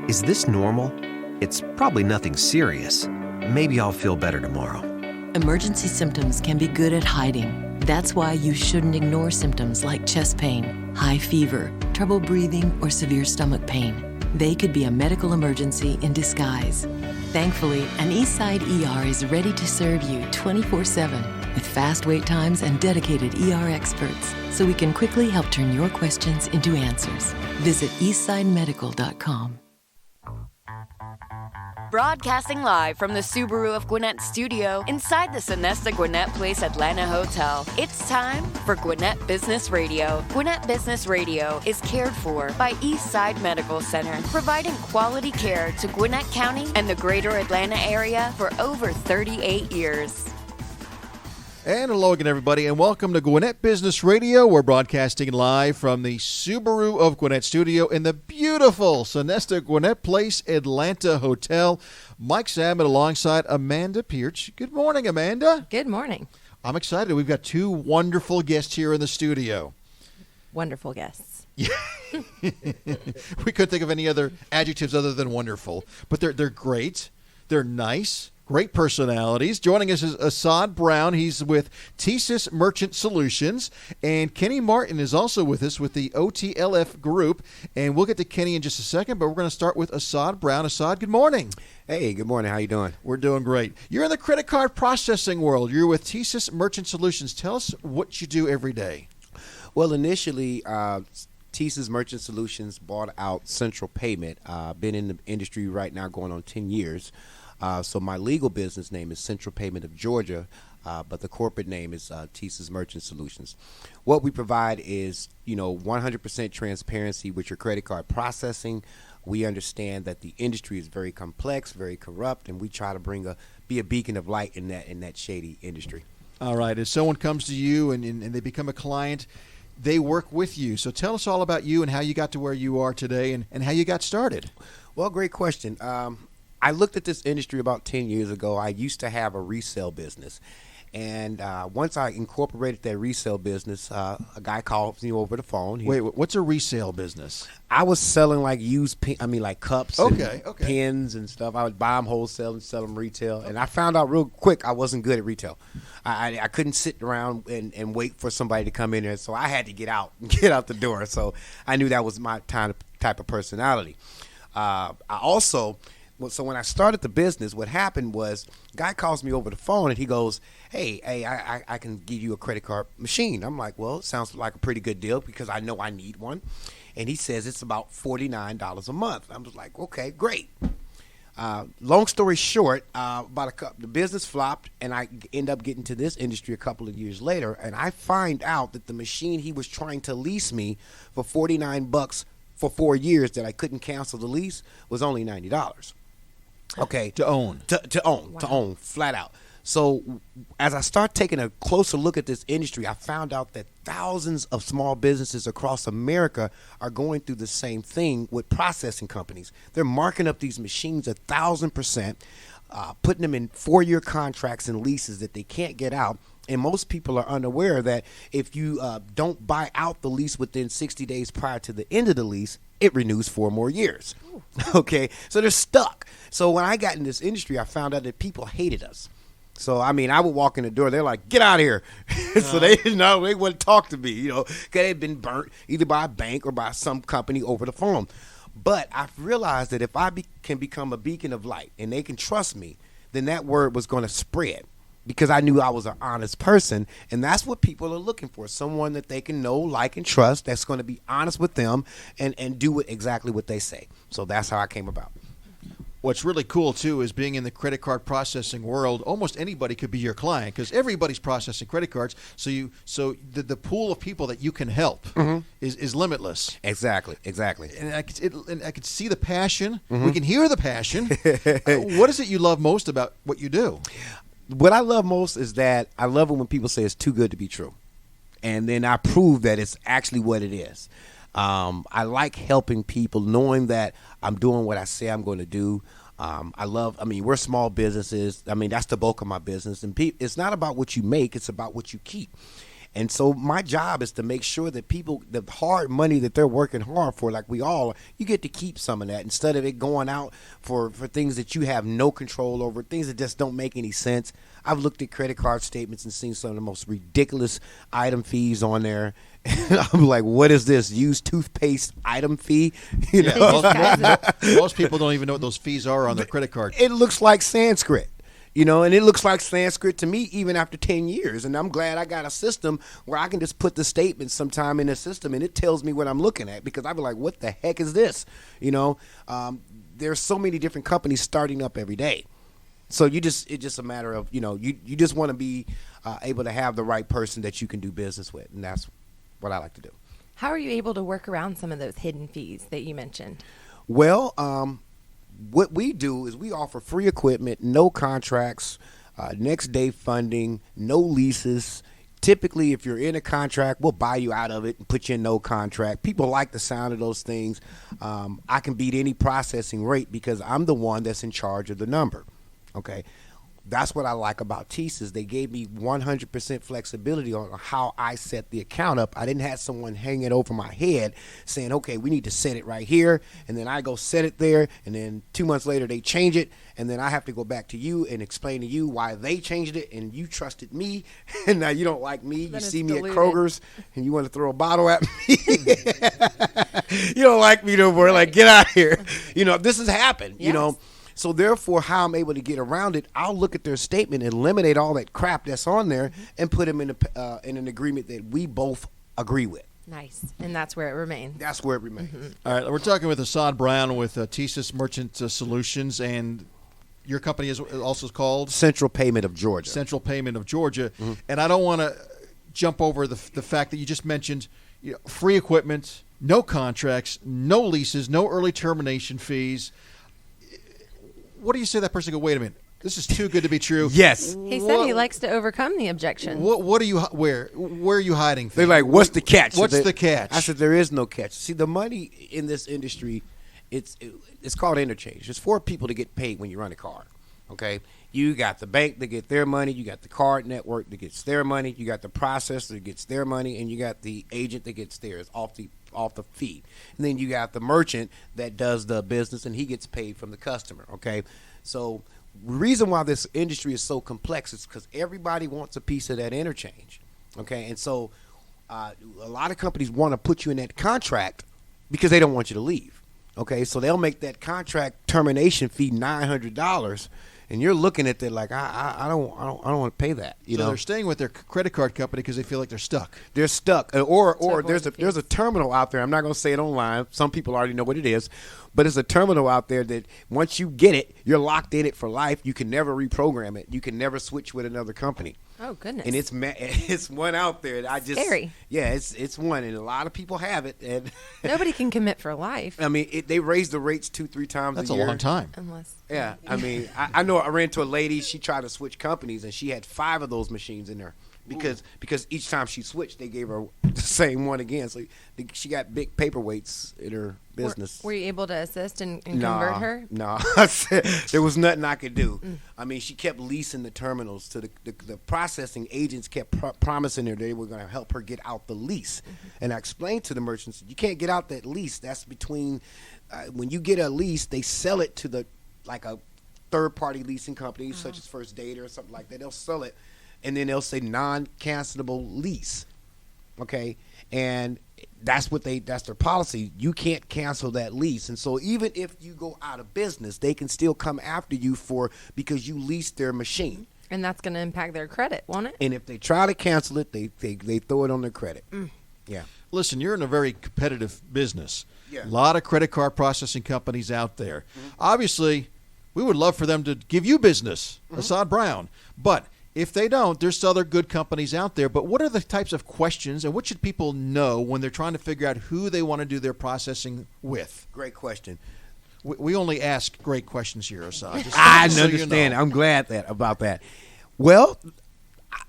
Is this normal? It's probably nothing serious. Maybe I'll feel better tomorrow. Emergency symptoms can be good at hiding. That's why you shouldn't ignore symptoms like chest pain, high fever, trouble breathing, or severe stomach pain. They could be a medical emergency in disguise. Thankfully, an Eastside ER is ready to serve you 24/7 with fast wait times and dedicated ER experts, so we can quickly help turn your questions into answers. Visit eastsidemedical.com. Broadcasting live from the Subaru of Gwinnett studio inside the Sonesta Gwinnett Place Atlanta Hotel. It's time for Gwinnett Business Radio. Gwinnett Business Radio is cared for by Eastside Medical Center, providing quality care to Gwinnett County and the greater Atlanta area for over 38 years. And hello again, everybody, and welcome to Gwinnett Business Radio. We're broadcasting live from the Subaru of Gwinnett studio in the beautiful Sonesta Gwinnett Place Atlanta Hotel. Mike Sammett alongside Amanda Pearch. Good morning, Amanda. Good morning. I'm excited. We've got two wonderful guests here in the studio. Wonderful guests. We couldn't think of any other adjectives other than wonderful, but they're great. They're nice. Great personalities. Joining us is Asod Brown. He's with TSYS Merchant Solutions. And Kenny Martin is also with us with the OTLF group. And we'll get to Kenny in just a second, but we're going to start with Asod Brown. Asod, good morning. Hey, good morning. How you doing? We're doing great. You're in the credit card processing world. You're with TSYS Merchant Solutions. Tell us what you do every day. Well, initially, TSYS Merchant Solutions bought out Central Payment. Been in the industry right now going on 10 years. So my legal business name is Central Payment of Georgia, but the corporate name is TSYS Merchant Solutions. What we provide is, 100% transparency with your credit card processing. We understand that the industry is very complex, very corrupt, and we try to be a beacon of light in that shady industry. All right. If someone comes to you and they become a client, they work with you. So tell us all about you and how you got to where you are today and how you got started. Well, great question. I looked at this industry about 10 years ago. I used to have a resale business. And once I incorporated that resale business, a guy called me over the phone. Wait, what's a resale business? I was selling like like cups and okay. pens and stuff. I would buy them wholesale and sell them retail. And I found out real quick I wasn't good at retail. I couldn't sit around and wait for somebody to come in there. So I had to get out the door. So I knew that was my type of personality. So when I started the business, what happened was, guy calls me over the phone and he goes, hey, I can give you a credit card machine. I'm like, well, it sounds like a pretty good deal because I know I need one. And he says it's about $49 a month. I'm just like, okay, great. Long story short, the business flopped and I end up getting to this industry a couple of years later. And I find out that the machine he was trying to lease me for $49 for 4 years that I couldn't cancel the lease was only $90. Okay. To own. To own. Wow. To own, flat out. So as I start taking a closer look at this industry, I found out that thousands of small businesses across America are going through the same thing with processing companies. They're marking up these machines 1,000%, putting them in 4-year contracts and leases that they can't get out. And most people are unaware that if you don't buy out the lease within 60 days prior to the end of the lease, it renews 4 more years. Okay, so they're stuck. So when I got in this industry, I found out that people hated us. So, I would walk in the door. They're like, get out of here. So they wouldn't talk to me, because they'd been burnt either by a bank or by some company over the phone. But I've realized that if I can become a beacon of light and they can trust me, then that word was going to spread. Because I knew I was an honest person, and that's what people are looking for, someone that they can know, like, and trust, that's going to be honest with them and do exactly what they say. So that's how I came about. What's really cool, too, is being in the credit card processing world, almost anybody could be your client because everybody's processing credit cards. So the pool of people that you can help is limitless. Exactly. And I could see the passion. We can hear the passion. What is it you love most about what you do? What I love most is that I love it when people say it's too good to be true. And then I prove that it's actually what it is. I like helping people, knowing that I'm doing what I say I'm going to do. We're small businesses. That's the bulk of my business. And it's not about what you make. It's about what you keep. And so my job is to make sure that people, the hard money that they're working hard for, like we all, you get to keep some of that instead of it going out for things that you have no control over, things that just don't make any sense. I've looked at credit card statements and seen some of the most ridiculous item fees on there. And I'm like, what is this? Used toothpaste item fee? You know? Most people don't even know what those fees are on their credit card. It looks like Sanskrit. You know, and it looks like Sanskrit to me even after 10 years. And I'm glad I got a system where I can just put the statements sometime in the system and it tells me what I'm looking at, because I'd be like, what the heck is this? You know, there's so many different companies starting up every day. So it's just a matter of, you know, you just want to be able to have the right person that you can do business with. And that's what I like to do. How are you able to work around some of those hidden fees that you mentioned? Well, what we do is we offer free equipment, no contracts, next day funding, no leases. Typically, if you're in a contract, we'll buy you out of it and put you in no contract. People like the sound of those things. I can beat any processing rate because I'm the one that's in charge of the number. Okay. That's what I like about TSYS. They gave me 100% flexibility on how I set the account up. I didn't have someone hanging over my head saying, okay, we need to set it right here. And then I go set it there. And then 2 months later, they change it. And then I have to go back to you and explain to you why they changed it. And you trusted me. And now you don't like me. Then you see me diluted at Kroger's and you want to throw a bottle at me. You don't like me no more. Like, get out of here. You know, this has happened, you know. So therefore, how I'm able to get around it, I'll look at their statement, eliminate all that crap that's on there, and put them in an agreement that we both agree with. Nice. And that's where it remains. That's where it remains. All right, we're talking with Asod Brown with TSYS Merchant Solutions, and your company is also called Central Payment of Georgia. Central Payment of Georgia. And I don't want to jump over the fact that you just mentioned, you know, free equipment, no contracts, no leases, no early termination fees. What do you say to that person? Go, wait a minute. This is too good to be true. Yes. He said he likes to overcome the objection. What are you? Where are you hiding things? They're like, what's the catch? What's the catch? I said, there is no catch. See, the money in this industry, it's called interchange. It's for people to get paid when you run a car. Okay, you got the bank that get their money, you got the card network that gets their money, you got the processor that gets their money, and you got the agent that gets theirs off the fee. And then you got the merchant that does the business and he gets paid from the customer. Okay, so the reason why this industry is so complex is because everybody wants a piece of that interchange. Okay, and so a lot of companies want to put you in that contract because they don't want you to leave. Okay, so they'll make that contract termination fee $900. And you're looking at that like, I don't want to pay that. You know, they're staying with their credit card company because they feel like they're stuck. They're stuck, or there's a terminal out there. I'm not going to say it online. Some people already know what it is, but it's a terminal out there that once you get it, you're locked in it for life. You can never reprogram it. You can never switch with another company. Oh, goodness. And it's one out there. That I just Scary. Yeah, it's one, and a lot of people have it. And Nobody can commit for life. I mean, they raise the rates 2-3 times That's a year. a long time. Unless. Yeah, I mean, I know I ran into a lady. She tried to switch companies, and she had 5 of those machines in there because each time she switched, they gave her the same one again. So she got big paperweights in her business. Were you able to assist and convert her? No, there was nothing I could do. I mean, she kept leasing the terminals to the processing agents kept promising her they were going to help her get out the lease. And I explained to the merchants, you can't get out that lease. That's between when you get a lease, they sell it to like a third-party leasing company, such as First Data or something like that. They'll sell it, and then they'll say non-cancelable lease. Okay, and that's their policy. You can't cancel that lease, and so even if you go out of business, they can still come after you because you leased their machine. And that's going to impact their credit, won't it? And if they try to cancel it, they throw it on their credit. Yeah. Listen, you're in a very competitive business. Yeah. A lot of credit card processing companies out there. Obviously, we would love for them to give you business, Asod Brown. But if they don't, there's other good companies out there. But what are the types of questions and what should people know when they're trying to figure out who they want to do their processing with? Great question. We only ask great questions here, Asod. I understand. I'm glad about that. Well,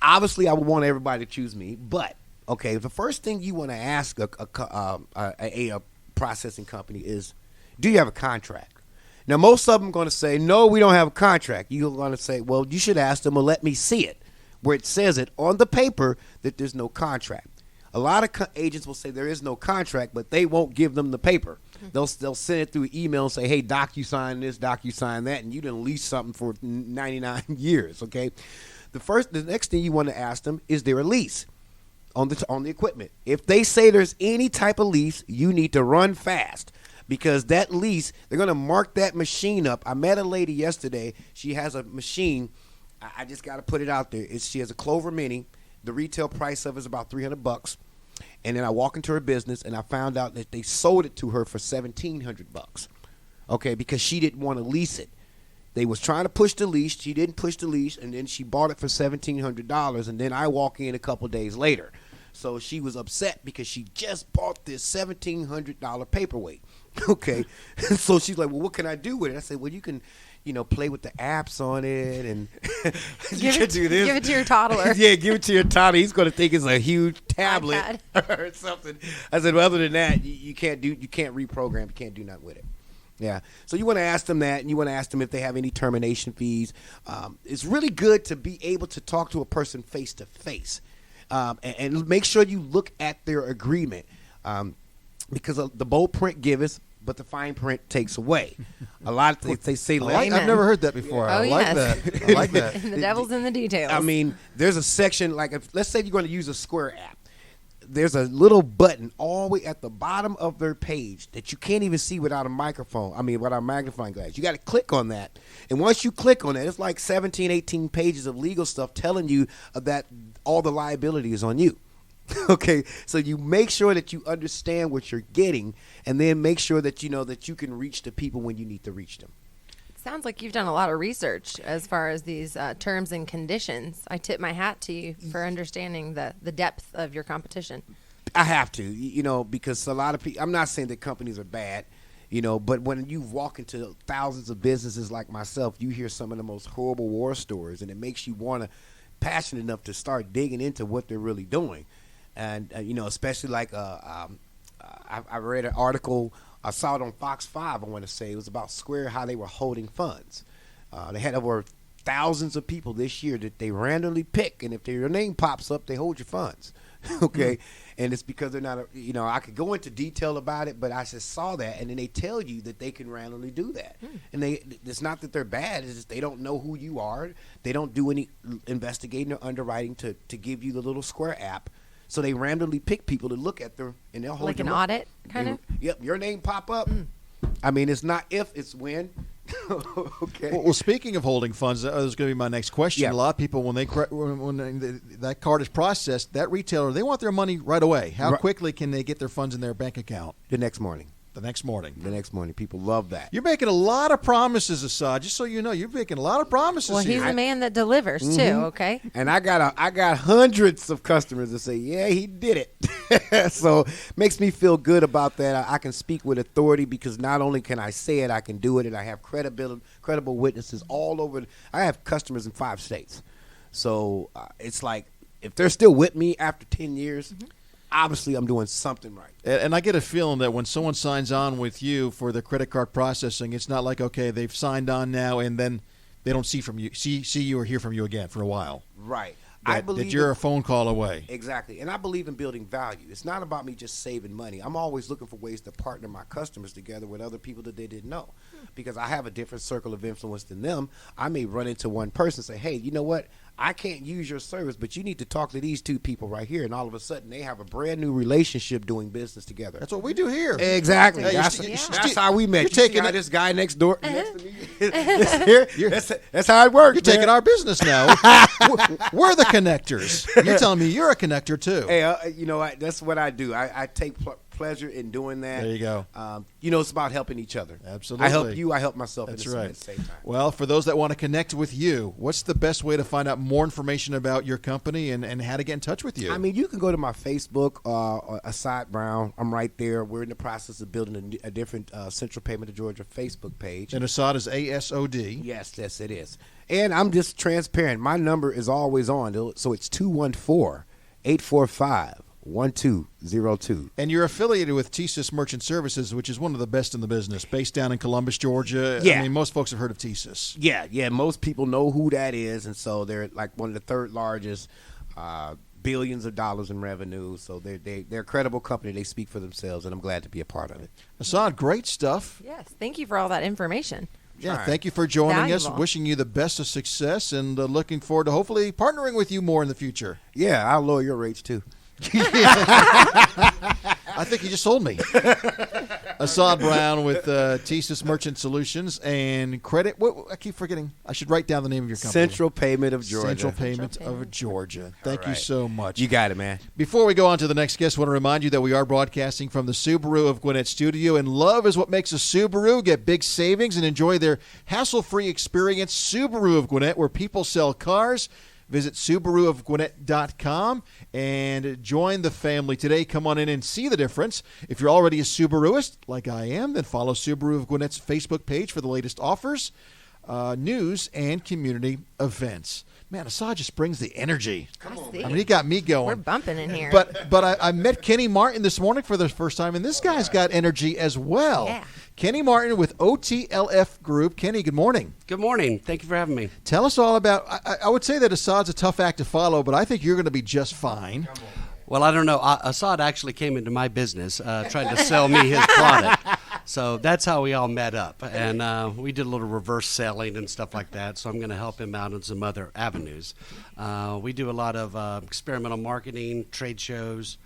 obviously, I would want everybody to choose me. But, okay, the first thing you want to ask a processing company is, do you have a contract? Now, most of them are going to say, no, we don't have a contract. You're going to say, well, you should ask them, well, let me see it. where it says it on the paper that there's no contract. A lot of agents will say there is no contract, but they won't give them the paper. They'll send it through email and say, hey, doc, you sign this, doc, you sign that, and you didn't lease something for 99 years, okay? The next thing you want to ask them, is there a lease on the equipment? If they say there's any type of lease, you need to run fast, because that lease, they're going to mark that machine up. I met a lady yesterday. She has a machine. I just got to put it out there. She has a Clover Mini. The retail price of it is about $300. And then I walk into her business, and I found out that they sold it to her for $1,700. Okay, because she didn't want to lease it. They was trying to push the lease. She didn't push the lease, and then she bought it for $1,700. And then I walk in a couple days later. So she was upset because she just bought this $1,700 paperweight. Okay, so she's like, well, what can I do with it? I said, well, you can, play with the apps on it, and you can do this. Give it to your toddler. Yeah, give it to your toddler. He's going to think it's a huge tablet or something. I said, well, other than that, you can't reprogram. You can't do nothing with it. Yeah. So you want to ask them that, and you want to ask them if they have any termination fees. It's really good to be able to talk to a person face to face, and make sure you look at their agreement, because the bold print giveth, but the fine print takes away. A lot of they say. Amen. I've never heard that before. Oh, I like that. I like that. The devil's in the details. I mean, there's a section, like, let's say you're going to use a Square app. There's a little button all the way at the bottom of their page that you can't even see without a without a magnifying glass. You got to click on that. And once you click on it, it's like 17, 18 pages of legal stuff telling you that all the liability is on you. Okay, so you make sure that you understand what you're getting, and then make sure that you know that you can reach the people when you need to reach them. Sounds like you've done a lot of research as far as these terms and conditions. I tip my hat to you for understanding the depth of your competition. I have to, because a lot of people, I'm not saying that companies are bad, but when you walk into thousands of businesses like myself, you hear some of the most horrible war stories, and it makes you passionate enough to start digging into what they're really doing. And, especially like I read an article, I saw it on Fox 5, I want to say. It was about Square, how they were holding funds. They had over thousands of people this year that they randomly pick, and if your name pops up, they hold your funds. Okay? And it's because they're not, I could go into detail about it, but I just saw that, and then they tell you that they can randomly do that. And it's not that they're bad, it's just they don't know who you are. They don't do any investigating or underwriting to give you the little Square app. So they randomly pick people to look at them, and they'll hold like them an up. audit, kind of? Yep, your name pop up. I mean, it's not if, it's when. Okay. Well, speaking of holding funds, that was going to be my next question. Yeah. A lot of people, when that card is processed, that retailer, they want their money right away. How quickly can they get their funds in their bank account? The next morning. The next morning. The next morning. People love that. You're making a lot of promises, Asod. Just so you know, you're making a lot of promises Well, here. he's a man that delivers, too, okay? And I got hundreds of customers that say, yeah, he did it. So makes me feel good about that. I can speak with authority because not only can I say it, I can do it, and I have credible witnesses all over. I have customers in 5 states. So it's like, if they're still with me after 10 years, obviously I'm doing something right. And I get a feeling that when someone signs on with you for the credit card processing, it's not like, okay, they've signed on now and then they don't see you or hear from you again for a while. Right. I believe that you're a phone call away. Exactly. And I believe in building value. It's not about me just saving money. I'm always looking for ways to partner my customers together with other people that they didn't know. Because I have a different circle of influence than them. I may run into one person and say, hey, you know what? I can't use your service, but you need to talk to these 2 people right here. And all of a sudden, they have a brand new relationship doing business together. That's what we do here. Exactly. Hey, that's how we met. You're taking this guy next door. Next to me. That's how it works. You're taking our business now. We're the connectors. You're telling me you're a connector, too. Hey, that's what I do. I take pleasure in doing that. There you go. It's about helping each other. Absolutely. I help you. I help myself. That's at right. the same time. Well, for those that want to connect with you, what's the best way to find out more information about your company and how to get in touch with you? I mean, you can go to my Facebook, Asod Brown. I'm right there. We're in the process of building a different Central Payment of Georgia Facebook page. And Asod is ASOD. Yes, it is. And I'm just transparent. My number is always on, so it's 214-845 1202. And you're affiliated with TSYS Merchant Services, which is one of the best in the business, based down in Columbus, Georgia. Yeah. I mean, most folks have heard of TSYS. Yeah. Most people know who that is, and so they're like one of the third largest, billions of dollars in revenue. So they're a credible company. They speak for themselves, and I'm glad to be a part of it. Asad, great stuff. Yes. Thank you for all that information. Yeah, Right. thank you for joining us. Valuable. Wishing you the best of success, and looking forward to hopefully partnering with you more in the future. Yeah, I'll lower your rates too. I think you just sold me. Asod Brown with TSYS Merchant Solutions and credit. What, I keep forgetting. I should write down the name of your company. Central Payment of Georgia. Central Payment of Georgia. Thank you right. so much. You got it, man. Before we go on to the next guest, I want to remind you that we are broadcasting from the Subaru of Gwinnett studio, and love is what makes a Subaru. Get big savings and enjoy their hassle-free experience. Subaru of Gwinnett, where people sell cars. Visit SubaruofGwinnett.com and join the family today. Come on in and see the difference. If you're already a Subaruist, like I am, then follow Subaru of Gwinnett's Facebook page for the latest offers, news, and community events. Man, Asad just brings the energy. I see. I mean, he got me going. We're bumping in here. But I met Kenny Martin this morning for the first time, and this guy's got energy as well. Yeah. Kenny Martin with OTLF Group. Kenny, good morning. Good morning. Thank you for having me. Tell us all about, I would say that Asad's a tough act to follow, but I think you're going to be just fine. Well, I don't know. Asad actually came into my business, tried to sell me his product. So that's how we all met up. And we did a little reverse selling and stuff like that. So I'm going to help him out in some other avenues. We do a lot of experimental marketing, trade shows,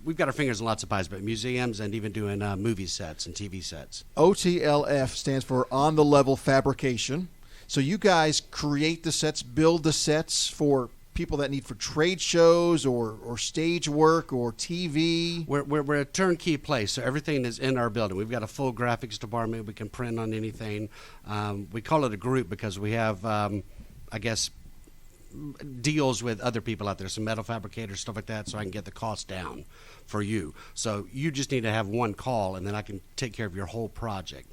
we've got our fingers in lots of pies, but museums and even doing movie sets and TV sets. OTLF stands for On the Level Fabrication. So you guys create the sets, build the sets for people that need for trade shows or stage work or TV. We're a turnkey place, so everything is in our building. We've got a full graphics department. We can print on anything. We call it a group because we have, deals with other people out there, some metal fabricators, stuff like that, so I can get the cost down for you. So you just need to have one call, and then I can take care of your whole project.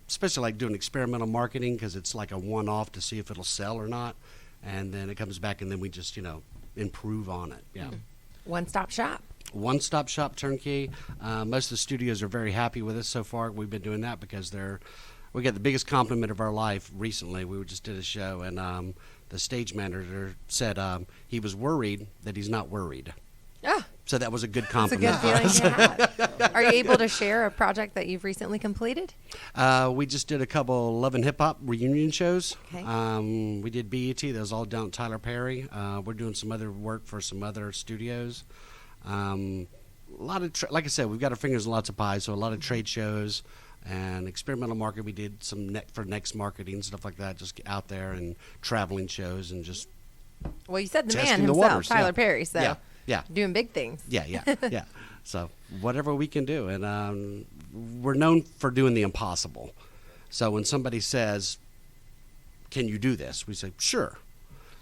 Especially like doing experimental marketing because it's like a one-off to see if it'll sell or not, and then it comes back, and then we just improve on it. Yeah. One-stop shop. One-stop shop turnkey. Most of the studios are very happy with us so far. We've been doing that because we got the biggest compliment of our life recently. We just did a show, and the stage manager said he was worried that he's not worried. Ah, So that was a good it's a compliment. good feeling to have. Are you able to share a project that you've recently completed? We just did a couple Love and Hip Hop reunion shows. Okay. We did BET. That was all down at Tyler Perry. We're doing some other work for some other studios. A lot of, like I said, we've got our fingers in lots of pies. So a lot of trade shows and experimental market. We did some for Next Marketing, stuff like that. Just out there and traveling shows and just Well, you said the man testing the himself, waters, Tyler yeah. Perry, so Yeah. doing big things. Yeah. So whatever we can do, and we're known for doing the impossible. So when somebody says, "Can you do this?" we say, "Sure."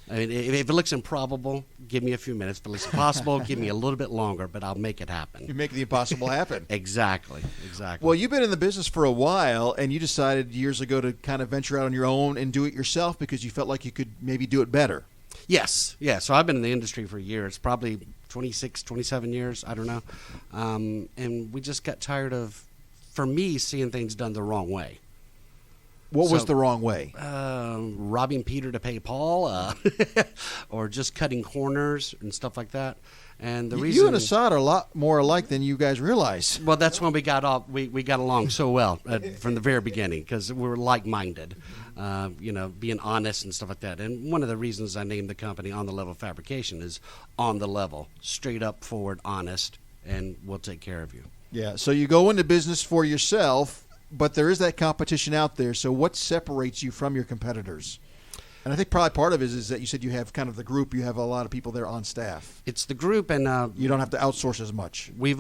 I mean, if it looks improbable, give me a few minutes. If it looks possible, give me a little bit longer, but I'll make it You happen. make the impossible happen. Exactly. Well, you've been in the business for a while, and you decided years ago to kind of venture out on your own and do it yourself because you felt like you could maybe do it better. Yes. Yeah. So I've been in the industry for years, probably 26, 27 years. I don't know. And we just got tired of, for me, seeing things done the wrong way. What was So- the wrong way? Robbing Peter to pay Paul, or just cutting corners and stuff like that. And the reason You and Asad are a lot more alike than you guys realize. well, that's when we got off. We got along so well from the very beginning because we were like-minded, being honest and stuff like that. And one of the reasons I named the company On the Level Fabrication is on the level, straight up, forward, honest, and we'll take care of you. Yeah, so you go into business for yourself, but there is that competition out there. So what separates you from your competitors? And I think probably part of it is that you said you have kind of the group. You have a lot of people there on staff. It's the group, and You don't have to outsource as much. we've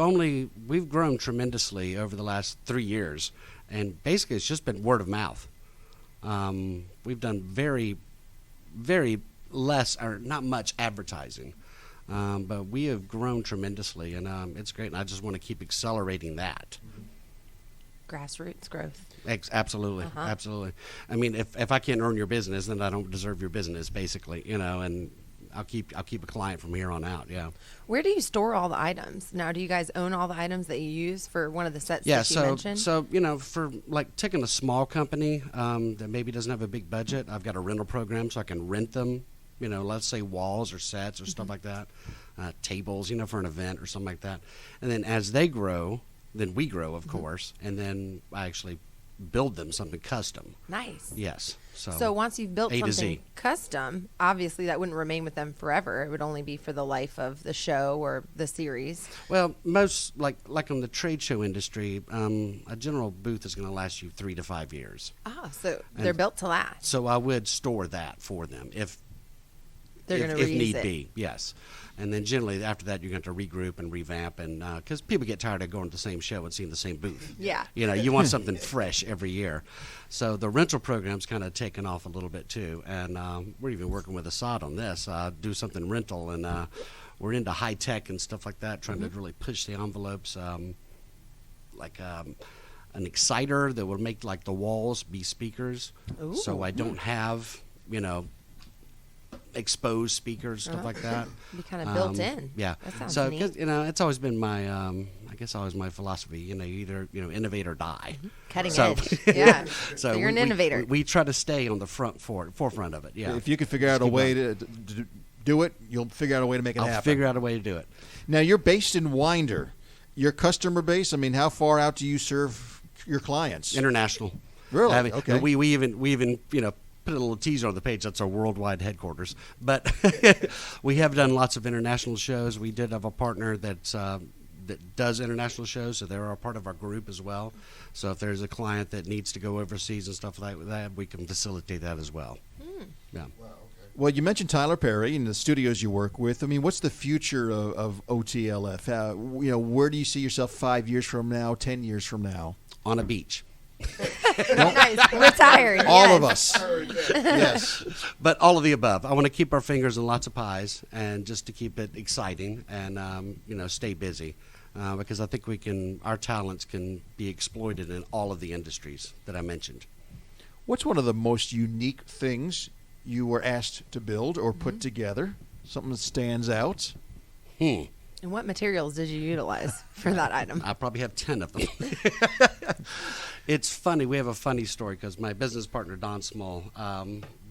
grown tremendously over the last 3 years, and basically it's just been word of mouth. We've done very, very less or not much advertising, but we have grown tremendously, and it's great. And I just want to keep accelerating that. Grassroots growth. Absolutely, absolutely. I mean, if I can't earn your business, then I don't deserve your business, basically, and I'll keep a client from here on out. Yeah. Where do you store all the items? Now, do you guys own all the items that you use for one of the sets Yeah, that you mentioned? so for like taking a small company that maybe doesn't have a big budget, I've got a rental program so I can rent them. Let's say walls or sets or stuff like that, tables, for an event or something like that. And then as they grow, then we grow, of course, and then I actually build them something custom. Nice. Yes. So once you've built A to something Z. custom, obviously that wouldn't remain with them forever. It would only be for the life of the show or the series. Well, most like in the trade show industry, a general booth is going to last you 3 to 5 years. So they're built to last. So I would store that for them if They're going to if reuse need it. be, yes. And then generally after that, you're going to regroup and revamp, and because people get tired of going to the same show and seeing the same booth. Yeah. You want something fresh every year. So the rental program's kind of taken off a little bit too, and we're even working with Asod on this. Do something rental, and we're into high tech and stuff like that, trying to really push the envelopes. Like an exciter that will make like the walls be speakers, so I don't have exposed speakers, stuff like that. Be kind of built in. Yeah. That sounds So, neat. 'cause, it's always been my, I guess always my philosophy. You either innovate or die. Cutting So- edge. Yeah. So So you're an we- innovator. We try to stay on the forefront of it. Yeah. If you can figure out a keep way going. to do it, you'll figure out a way to make it I'll happen. figure out a way to do it. Now, you're based in Winder. Your customer base, I mean, how far out do you serve your clients? International. Really? I mean, Okay. We even put a little teaser on the page. That's our worldwide headquarters. But we have done lots of international shows. We did have a partner that does international shows, so they're a part of our group as well. So if there's a client that needs to go overseas and stuff like that, we can facilitate that as well. Yeah. Well, you mentioned Tyler Perry and the studios you work with. I mean, what's the future of OTLF? Where do you see yourself 5 years from now, 10 years from now? On a beach. Nice. Retired. All yes. of us. Yes. But all of the above. I want to keep our fingers in lots of pies, and just to keep it exciting and stay busy, because I think our talents can be exploited in all of the industries that I mentioned. What's one of the most unique things you were asked to build or put together? Something that stands out? And what materials did you utilize for that item? I probably have 10 of them. It's funny. We have a funny story because my business partner, Don Small,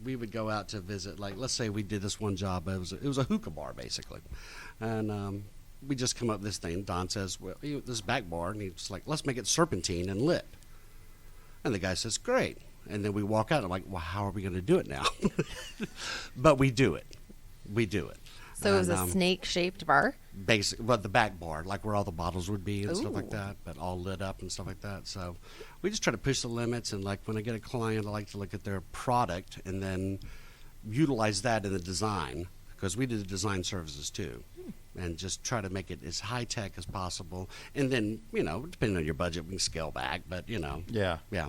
we would go out to visit. Like, let's say we did this one job. It was a hookah bar, basically. And we just come up with this thing. Don says, well, this back bar. And he's like, let's make it serpentine and lit. And the guy says, great. And then we walk out. And I'm like, well, how are we going to do it now? But we do it. We do it. So it was a snake-shaped bar? The back bar, like where all the bottles would be and stuff like Ooh. that, but all lit up and stuff like that. So we just try to push the limits, and like when I get a client, I like to look at their product and then utilize that in the design, because we do the design services too, and just try to make it as high-tech as possible. And then, depending on your budget, we can scale back, but, Yeah. yeah.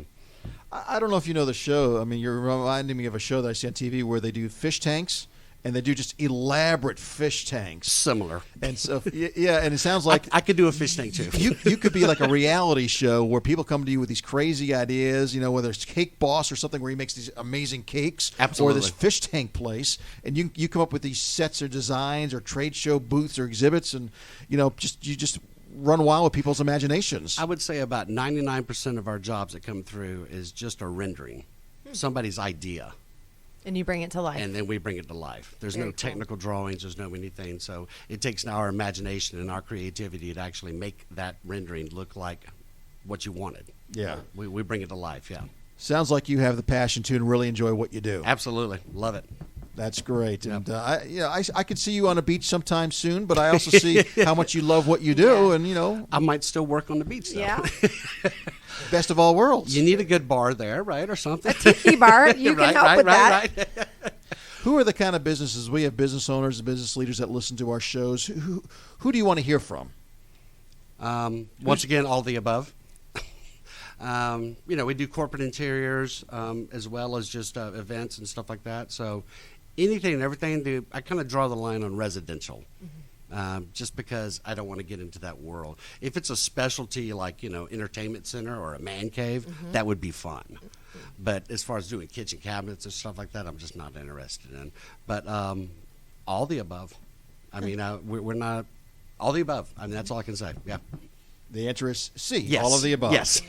I don't know if you know the show. I mean, you're reminding me of a show that I see on TV where they do fish tanks, and they do just elaborate fish tanks. Similar. And so, yeah, and it sounds like I could do a fish tank too. you could be like a reality show where people come to you with these crazy ideas, whether it's Cake Boss or something where he makes these amazing cakes, Absolutely. or this fish tank place, and you come up with these sets or designs or trade show booths or exhibits, and you just run wild with people's imaginations. I would say about 99% of our jobs that come through is just a rendering, somebody's idea. And you bring it to life. And then we bring it to life. There's Very no cool. technical drawings. There's no anything. So it takes our imagination and our creativity to actually make that rendering look like what you wanted. Yeah. We bring it to life, yeah. Sounds like you have the passion to and really enjoy what you do. Absolutely. Love it. That's great. And I could see you on a beach sometime soon, but I also see how much you love what you do, Yeah. and I might still work on the beach, though. Yeah. best of all worlds. You need a good bar there, right, or something? Tiki bar. You can help with that. Right. Who are the kind of businesses, we have business owners and business leaders that listen to our shows. Who do you want to hear from? Once again, all the above. We do corporate interiors as well as just events and stuff like that. So anything and everything, I kind of draw the line on residential. Just because I don't want to get into that world. If it's a specialty like, entertainment center or a man cave, that would be fun. But as far as doing kitchen cabinets and stuff like that, I'm just not interested in. But All the above. I mean, we're not all the above. I mean, that's all I can say. Yeah. The answer is C, Yes. all of the above. Yes.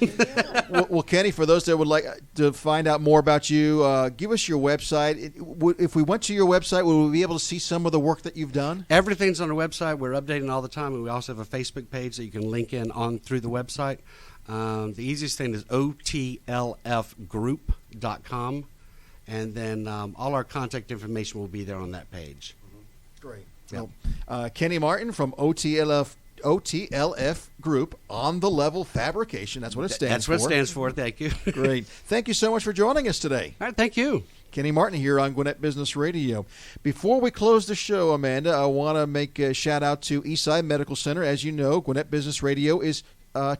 Well, Kenny, for those that would like to find out more about you, give us your website. If we went to your website, would we be able to see some of the work that you've done? Everything's on the website. We're updating all the time, and we also have a Facebook page that you can link in on through the website. The easiest thing is OTLFgroup.com, and then all our contact information will be there on that page. Great. Yep. Well, Kenny Martin from OTLF Group, On the Level Fabrication. That's what it stands for. That's what it stands for. Thank you. Great. Thank you so much for joining us today. All right, thank you. Kenny Martin here on Gwinnett Business Radio. Before we close the show, Amanda, I want to make a shout out to Eastside Medical Center. As you know, Gwinnett Business Radio is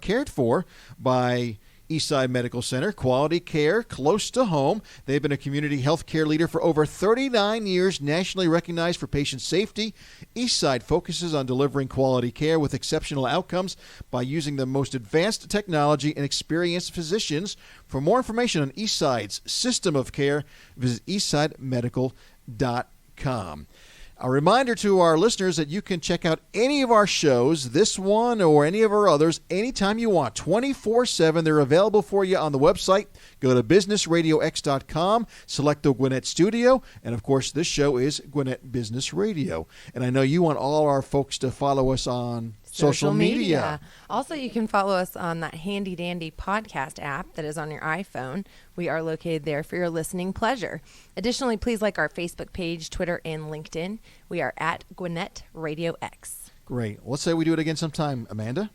cared for by Eastside Medical Center. Quality care close to home. They've been a community health care leader for over 39 years, nationally recognized for patient safety. Eastside focuses on delivering quality care with exceptional outcomes by using the most advanced technology and experienced physicians. For more information on Eastside's system of care, visit eastsidemedical.com. A reminder to our listeners that you can check out any of our shows, this one or any of our others, anytime you want, 24/7. They're available for you on the website. Go to businessradiox.com, select the Gwinnett Studio, and of course, this show is Gwinnett Business Radio. And I know you want all our folks to follow us on social media. Also, you can follow us on that handy dandy podcast app that is on your iPhone. We are located there for your listening pleasure. Additionally, please like our Facebook page, Twitter, and LinkedIn. We are at Gwinnett Radio X. Great. Let's say we do it again sometime, Amanda.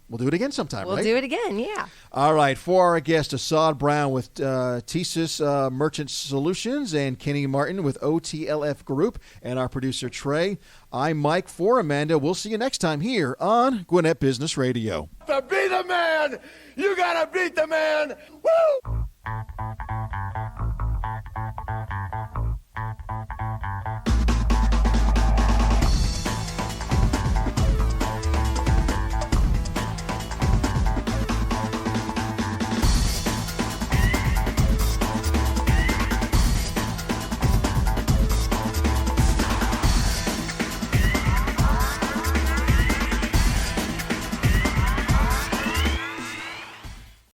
We'll do it again sometime, We'll right? do it again, yeah. All right. For our guest, Asod Brown with TSYS Merchant Solutions and Kenny Martin with OTLF Group, and our producer, Trey. I'm Mike for Amanda. We'll see you next time here on Gwinnett Business Radio. To be the man, you got to beat the man. Woo!